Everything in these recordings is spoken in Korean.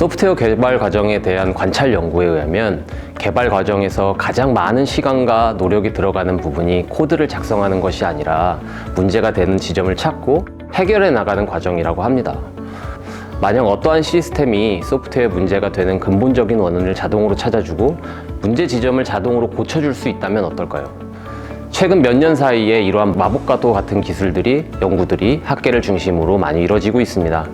소프트웨어 개발 과정에 대한 관찰 연구에 의하면 개발 과정에서 가장 많은 시간과 노력이 들어가는 부분이 코드를 작성하는 것이 아니라 문제가 되는 지점을 찾고 해결해 나가는 과정이라고 합니다. 만약 어떠한 시스템이 소프트웨어 문제가 되는 근본적인 원인을 자동으로 찾아주고 문제 지점을 자동으로 고쳐줄 수 있다면 어떨까요? 최근 몇 년 사이에 이러한 마법과도 같은 연구들이 학계를 중심으로 많이 이뤄지고 있습니다.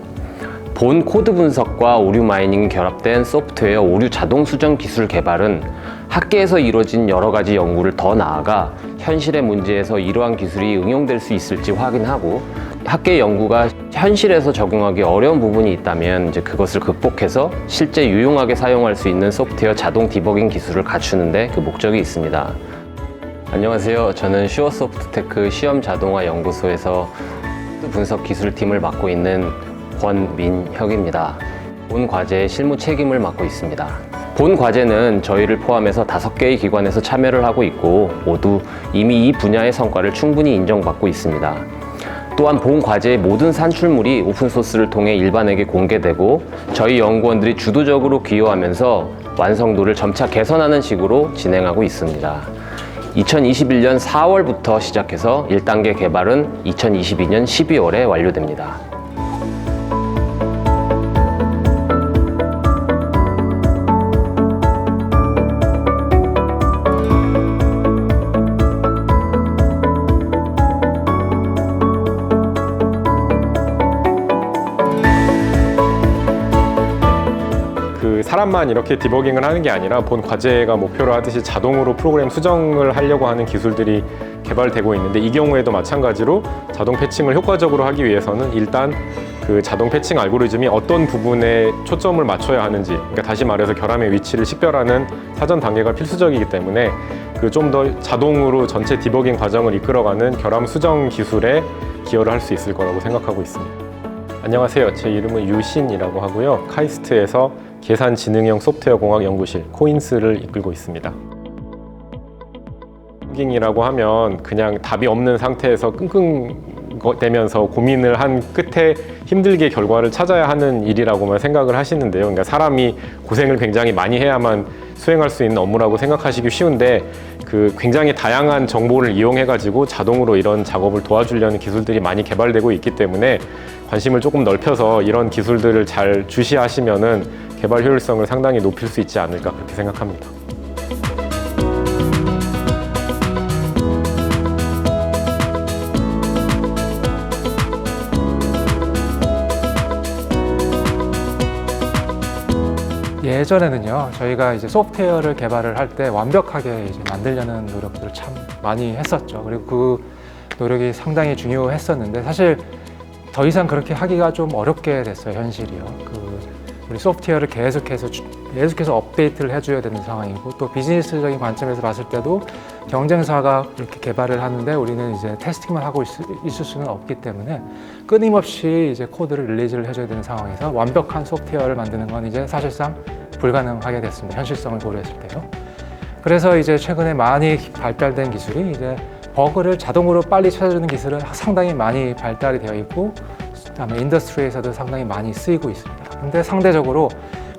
본 코드 분석과 오류 마이닝이 결합된 소프트웨어 오류 자동 수정 기술 개발은 학계에서 이루어진 여러 가지 연구를 더 나아가 현실의 문제에서 이러한 기술이 응용될 수 있을지 확인하고 학계 연구가 현실에서 적용하기 어려운 부분이 있다면 그것을 극복해서 실제 유용하게 사용할 수 있는 소프트웨어 자동 디버깅 기술을 갖추는 데 그 목적이 있습니다. 안녕하세요. 저는 슈어소프트테크 시험 자동화 연구소에서 코드 분석 기술팀을 맡고 있는 권민혁입니다. 본 과제의 실무 책임을 맡고 있습니다. 본 과제는 저희를 포함해서 5개의 기관에서 참여를 하고 있고 모두 이미 이 분야의 성과를 충분히 인정받고 있습니다. 또한 본 과제의 모든 산출물이 오픈소스를 통해 일반에게 공개되고 저희 연구원들이 주도적으로 기여하면서 완성도를 점차 개선하는 식으로 진행하고 있습니다. 2021년 4월부터 시작해서 1단계 개발은 2022년 12월에 완료됩니다. 사람만 이렇게 디버깅을 하는 게 아니라 본 과제가 목표로 하듯이 자동으로 프로그램 수정을 하려고 하는 기술들이 개발되고 있는데 이 경우에도 마찬가지로 자동 패칭을 효과적으로 하기 위해서는 일단 그 자동 패칭 알고리즘이 어떤 부분에 초점을 맞춰야 하는지, 그러니까 다시 말해서 결함의 위치를 식별하는 사전 단계가 필수적이기 때문에 그 좀 더 자동으로 전체 디버깅 과정을 이끌어가는 결함 수정 기술에 기여를 할 수 있을 거라고 생각하고 있습니다. 안녕하세요. 제 이름은 유신이라고 하고요. 카이스트에서 계산지능형 소프트웨어 공학 연구실 코인스를 이끌고 있습니다. 디버깅이라고 하면 그냥 답이 없는 상태에서 끙끙대면서 고민을 한 끝에 힘들게 결과를 찾아야 하는 일이라고만 생각을 하시는데요. 그러니까 사람이 고생을 굉장히 많이 해야만 수행할 수 있는 업무라고 생각하시기 쉬운데 그 굉장히 다양한 정보를 이용해가지고 자동으로 이런 작업을 도와주려는 기술들이 많이 개발되고 있기 때문에 관심을 조금 넓혀서 이런 기술들을 잘 주시하시면은 개발 효율성을 상당히 높일 수 있지 않을까 그렇게 생각합니다. 예전에는요, 저희가 이제 소프트웨어를 개발을 할 때 완벽하게 이제 만들려는 노력들을 참 많이 했었죠. 그리고 그 노력이 상당히 중요했었는데 사실 더 이상 그렇게 하기가 좀 어렵게 됐어요, 현실이요. 우리 소프트웨어를 계속해서 업데이트를 해줘야 되는 상황이고 또 비즈니스적인 관점에서 봤을 때도 경쟁사가 이렇게 개발을 하는데 우리는 이제 테스팅만 하고 있을 수는 없기 때문에 끊임없이 이제 코드를 릴리즈를 해줘야 되는 상황에서 완벽한 소프트웨어를 만드는 건 이제 사실상 불가능하게 됐습니다. 현실성을 고려했을 때요. 그래서 이제 최근에 많이 발달된 기술이 이제 버그를 자동으로 빨리 찾아주는 기술은 상당히 많이 발달이 되어 있고 그다음에 인더스트리에서도 상당히 많이 쓰이고 있습니다. 근데 상대적으로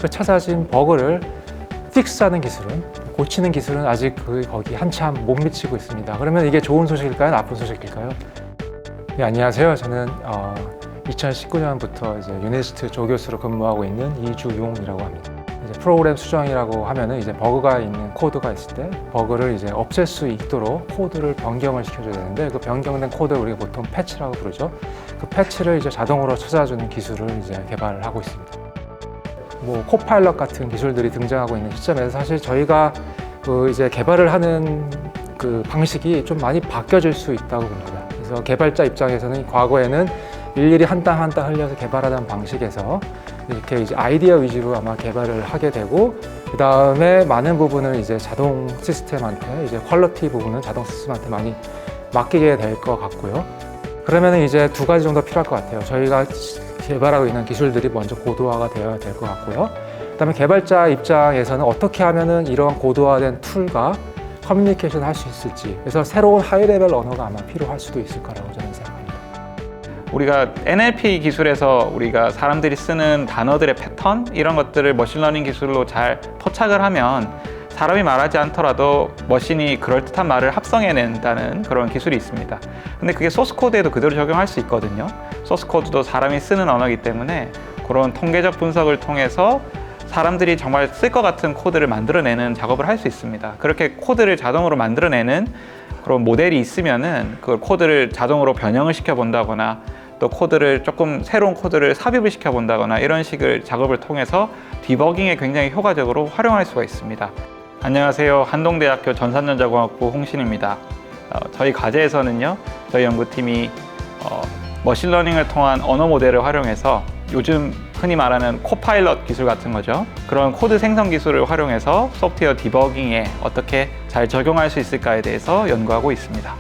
그 찾아진 버그를 픽스하는 기술은, 고치는 기술은 아직 거기 한참 못 미치고 있습니다. 그러면 이게 좋은 소식일까요? 나쁜 소식일까요? 네, 안녕하세요. 저는 2019년부터 이제 유니스트 조교수로 근무하고 있는 이주용이라고 합니다. 이제 프로그램 수정이라고 하면은 이제 버그가 있는 코드가 있을 때 버그를 이제 없앨 수 있도록 코드를 변경을 시켜줘야 되는데 그 변경된 코드를 우리가 보통 패치라고 부르죠. 그 패치를 이제 자동으로 찾아주는 기술을 이제 개발을 하고 있습니다. 뭐 코파일럿 같은 기술들이 등장하고 있는 시점에서 사실 저희가 이제 개발을 하는 그 방식이 좀 많이 바뀌어질 수 있다고 봅니다. 그래서 개발자 입장에서는 과거에는 일일이 한 땀 한 땀 흘려서 개발하던 방식에서 이렇게 이제 아이디어 위주로 아마 개발을 하게 되고 그 다음에 많은 부분을 이제 자동 시스템한테 이제 퀄리티 부분은 자동 시스템한테 많이 맡기게 될 것 같고요. 그러면 이제 2가지 정도 필요할 것 같아요. 저희가 개발하고 있는 기술들이 먼저 고도화가 되어야 될 것 같고요. 그다음에 개발자 입장에서는 어떻게 하면은 이런 고도화된 툴과 커뮤니케이션 할 수 있을지, 그래서 새로운 하이 레벨 언어가 아마 필요할 수도 있을 거라고 저는 생각합니다. 우리가 NLP 기술에서 우리가 사람들이 쓰는 단어들의 패턴 이런 것들을 머신러닝 기술로 잘 포착을 하면 사람이 말하지 않더라도 머신이 그럴듯한 말을 합성해낸다는 그런 기술이 있습니다. 근데 그게 소스 코드에도 그대로 적용할 수 있거든요. 소스 코드도 사람이 쓰는 언어이기 때문에 그런 통계적 분석을 통해서 사람들이 정말 쓸 것 같은 코드를 만들어내는 작업을 할 수 있습니다. 그렇게 코드를 자동으로 만들어내는 그런 모델이 있으면은 그 코드를 자동으로 변형을 시켜 본다거나 또 코드를 조금 새로운 코드를 삽입을 시켜 본다거나 이런 식의 작업을 통해서 디버깅에 굉장히 효과적으로 활용할 수가 있습니다. 안녕하세요. 한동대학교 전산전자공학부 홍신입니다. 저희 과제에서는요, 저희 연구팀이 머신러닝을 통한 언어 모델을 활용해서 요즘 흔히 말하는 코파일럿 기술 같은 거죠. 그런 코드 생성 기술을 활용해서 소프트웨어 디버깅에 어떻게 잘 적용할 수 있을까에 대해서 연구하고 있습니다.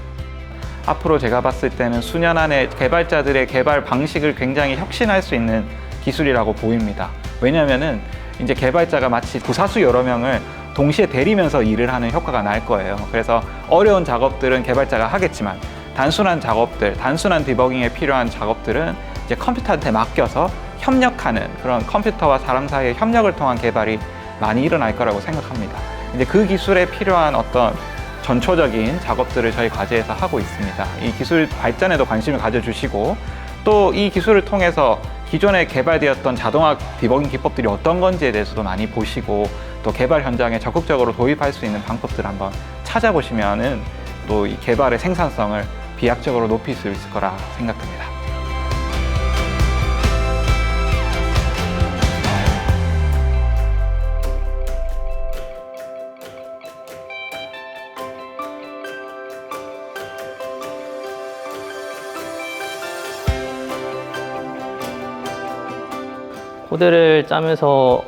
앞으로 제가 봤을 때는 수년 안에 개발자들의 개발 방식을 굉장히 혁신할 수 있는 기술이라고 보입니다. 왜냐하면은 이제 개발자가 마치 부사수 여러 명을 동시에 대리면서 일을 하는 효과가 날 거예요. 그래서 어려운 작업들은 개발자가 하겠지만 단순한 작업들, 단순한 디버깅에 필요한 작업들은 이제 컴퓨터한테 맡겨서 협력하는 그런 컴퓨터와 사람 사이의 협력을 통한 개발이 많이 일어날 거라고 생각합니다. 이제 그 기술에 필요한 어떤 전초적인 작업들을 저희 과제에서 하고 있습니다. 이 기술 발전에도 관심을 가져주시고 또 이 기술을 통해서 기존에 개발되었던 자동화 디버깅 기법들이 어떤 건지에 대해서도 많이 보시고 또 개발 현장에 적극적으로 도입할 수 있는 방법들을 한번 찾아보시면은 또 이 개발의 생산성을 비약적으로 높일 수 있을 거라 생각됩니다. 코드를 짜면서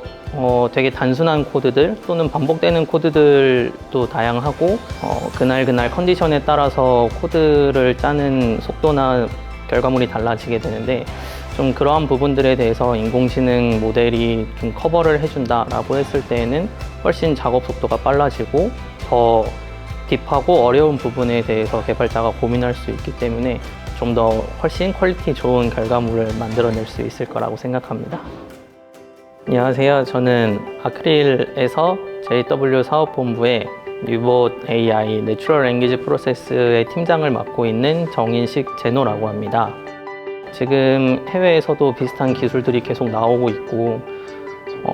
되게 단순한 코드들 또는 반복되는 코드들도 다양하고 그날 컨디션에 따라서 코드를 짜는 속도나 결과물이 달라지게 되는데 좀 그러한 부분들에 대해서 인공지능 모델이 좀 커버를 해준다라고 했을 때에는 훨씬 작업 속도가 빨라지고 더 딥하고 어려운 부분에 대해서 개발자가 고민할 수 있기 때문에 좀 더 훨씬 퀄리티 좋은 결과물을 만들어낼 수 있을 거라고 생각합니다. 안녕하세요. 저는 아크릴에서 JW 사업본부의 뉴봇 AI 내추럴 랭귀지 프로세스의 팀장을 맡고 있는 정인식 제노라고 합니다. 지금 해외에서도 비슷한 기술들이 계속 나오고 있고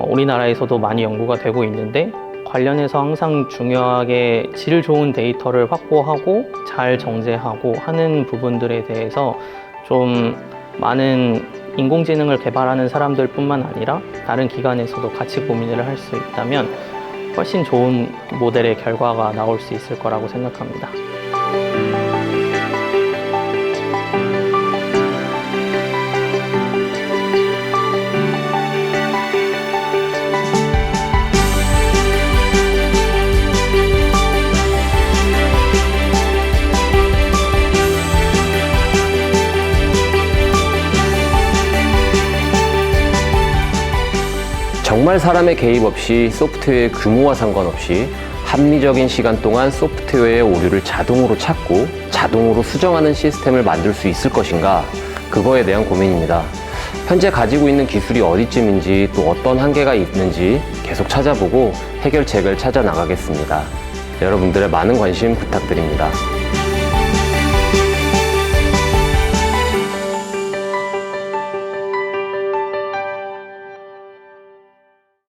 우리나라에서도 많이 연구가 되고 있는데 관련해서 항상 중요하게 질 좋은 데이터를 확보하고 잘 정제하고 하는 부분들에 대해서 좀 많은 인공지능을 개발하는 사람들 뿐만 아니라 다른 기관에서도 같이 고민을 할 수 있다면 훨씬 좋은 모델의 결과가 나올 수 있을 거라고 생각합니다. 정말 사람의 개입 없이 소프트웨어의 규모와 상관없이 합리적인 시간 동안 소프트웨어의 오류를 자동으로 찾고 자동으로 수정하는 시스템을 만들 수 있을 것인가? 그거에 대한 고민입니다. 현재 가지고 있는 기술이 어디쯤인지 또 어떤 한계가 있는지 계속 찾아보고 해결책을 찾아 나가겠습니다. 여러분들의 많은 관심 부탁드립니다.